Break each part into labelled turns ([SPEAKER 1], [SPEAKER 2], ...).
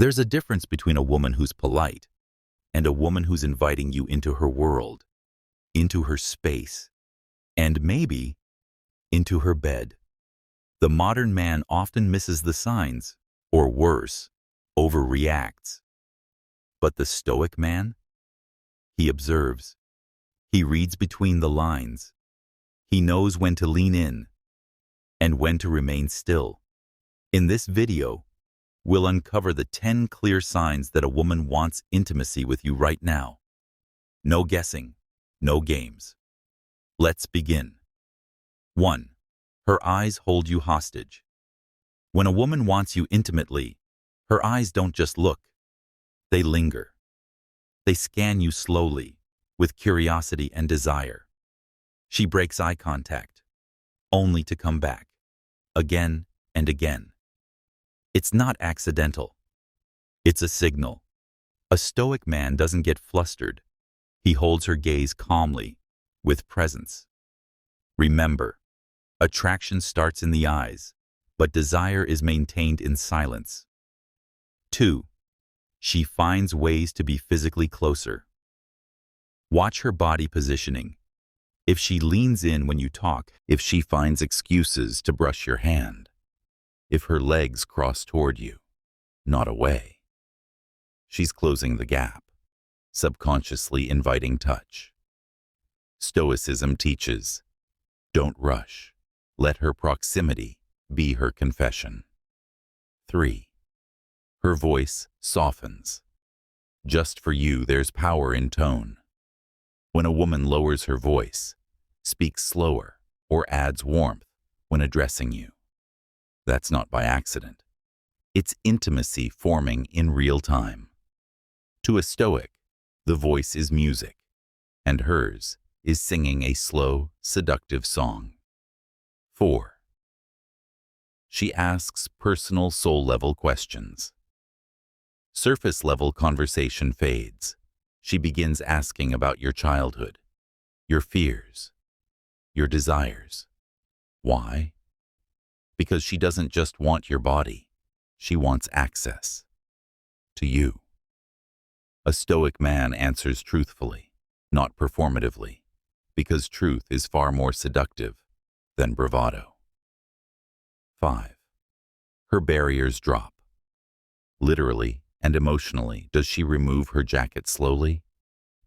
[SPEAKER 1] There's a difference between a woman who's polite and a woman who's inviting you into her world, into her space, and maybe into her bed. The modern man often misses the signs, or worse, overreacts. But the Stoic man? He observes. He reads between the lines. He knows when to lean in and when to remain still. In this video, we'll uncover the 10 clear signs that a woman wants intimacy with you right now. No guessing, no games. Let's begin. 1. Her eyes hold you hostage. When a woman wants you intimately, her eyes don't just look. They linger. They scan you slowly, with curiosity and desire. She breaks eye contact, only to come back, again and again. It's not accidental. It's a signal. A Stoic man doesn't get flustered. He holds her gaze calmly, with presence. Remember, attraction starts in the eyes, but desire is maintained in silence. 2. She finds ways to be physically closer. Watch her body positioning. If she leans in when you talk, if she finds excuses to brush your hand, if her legs cross toward you, not away. She's closing the gap, subconsciously inviting touch. Stoicism teaches, don't rush. Let her proximity be her confession. 3. Her voice softens. Just for you, there's power in tone. When a woman lowers her voice, speaks slower, or adds warmth when addressing you, that's not by accident. It's intimacy forming in real time. To a Stoic, the voice is music, and hers is singing a slow, seductive song. 4. She asks personal soul-level questions. Surface-level conversation fades. She begins asking about your childhood, your fears, your desires. Why? Because she doesn't just want your body, she wants access to you. A Stoic man answers truthfully, not performatively, because truth is far more seductive than bravado. 5. Her barriers drop. Literally and emotionally, does she remove her jacket slowly?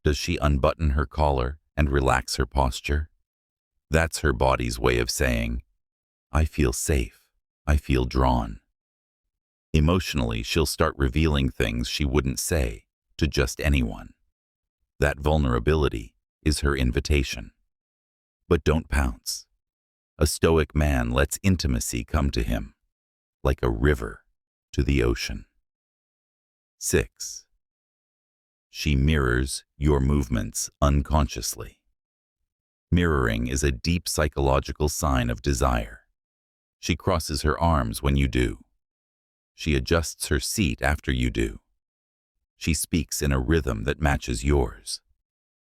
[SPEAKER 1] Does she unbutton her collar and relax her posture? That's her body's way of saying, I feel safe, I feel drawn. Emotionally, she'll start revealing things she wouldn't say to just anyone. That vulnerability is her invitation. But don't pounce. A Stoic man lets intimacy come to him, like a river to the ocean. 6. She mirrors your movements unconsciously. Mirroring is a deep psychological sign of desire. She crosses her arms when you do. She adjusts her seat after you do. She speaks in a rhythm that matches yours.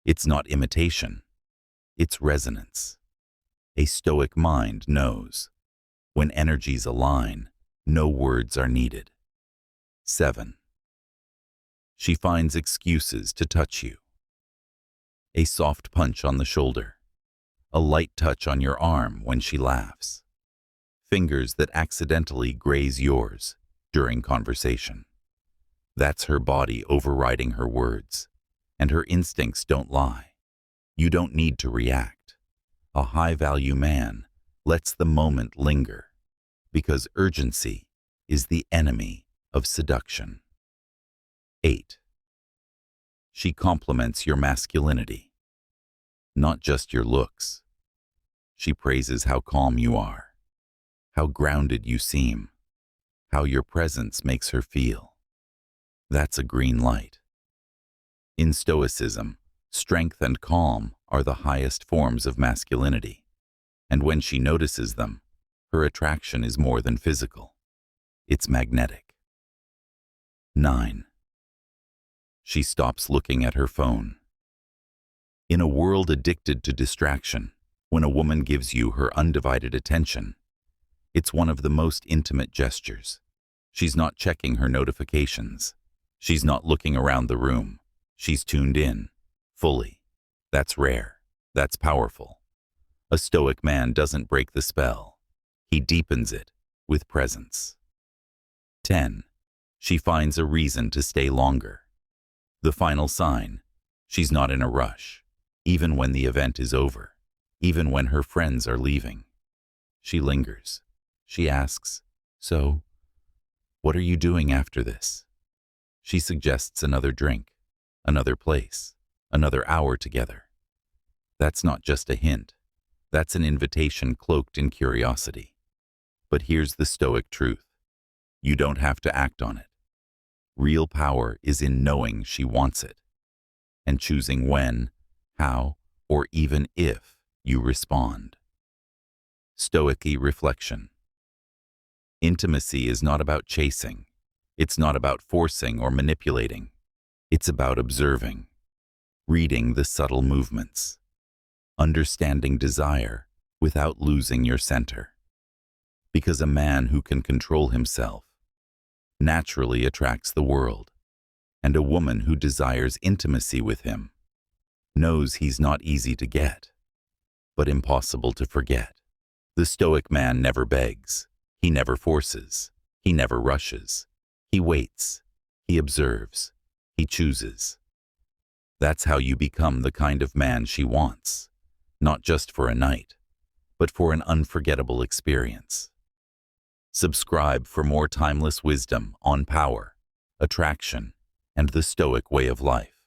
[SPEAKER 1] It's not imitation. It's resonance. A Stoic mind knows. When energies align, no words are needed. 7. She finds excuses to touch you. A soft punch on the shoulder. A light touch on your arm when she laughs. Fingers that accidentally graze yours during conversation. That's her body overriding her words, and her instincts don't lie. You don't need to react. A high-value man lets the moment linger, because urgency is the enemy of seduction. 8. She compliments your masculinity, not just your looks. She praises how calm you are, how grounded you seem, how your presence makes her feel. That's a green light. In Stoicism, strength and calm are the highest forms of masculinity, and when she notices them, her attraction is more than physical. It's magnetic. 9. She stops looking at her phone. In a world addicted to distraction, when a woman gives you her undivided attention, it's one of the most intimate gestures. She's not checking her notifications. She's not looking around the room. She's tuned in, fully. That's rare. That's powerful. A Stoic man doesn't break the spell. He deepens it with presence. 10. She finds a reason to stay longer. The final sign: she's not in a rush, even when the event is over, even when her friends are leaving. She lingers. She asks, "So, what are you doing after this?" She suggests another drink, another place, another hour together. That's not just a hint. That's an invitation cloaked in curiosity. But here's the Stoic truth. You don't have to act on it. Real power is in knowing she wants it, and choosing when, how, or even if you respond. Stoic reflection. Intimacy is not about chasing. It's not about forcing or manipulating. It's about observing, reading the subtle movements, understanding desire without losing your center. Because a man who can control himself naturally attracts the world, and a woman who desires intimacy with him knows he's not easy to get, but impossible to forget. The Stoic man never begs. He never forces. He never rushes. He waits. He observes. He chooses. That's how you become the kind of man she wants, not just for a night, but for an unforgettable experience. Subscribe for more timeless wisdom on power, attraction, and the Stoic way of life.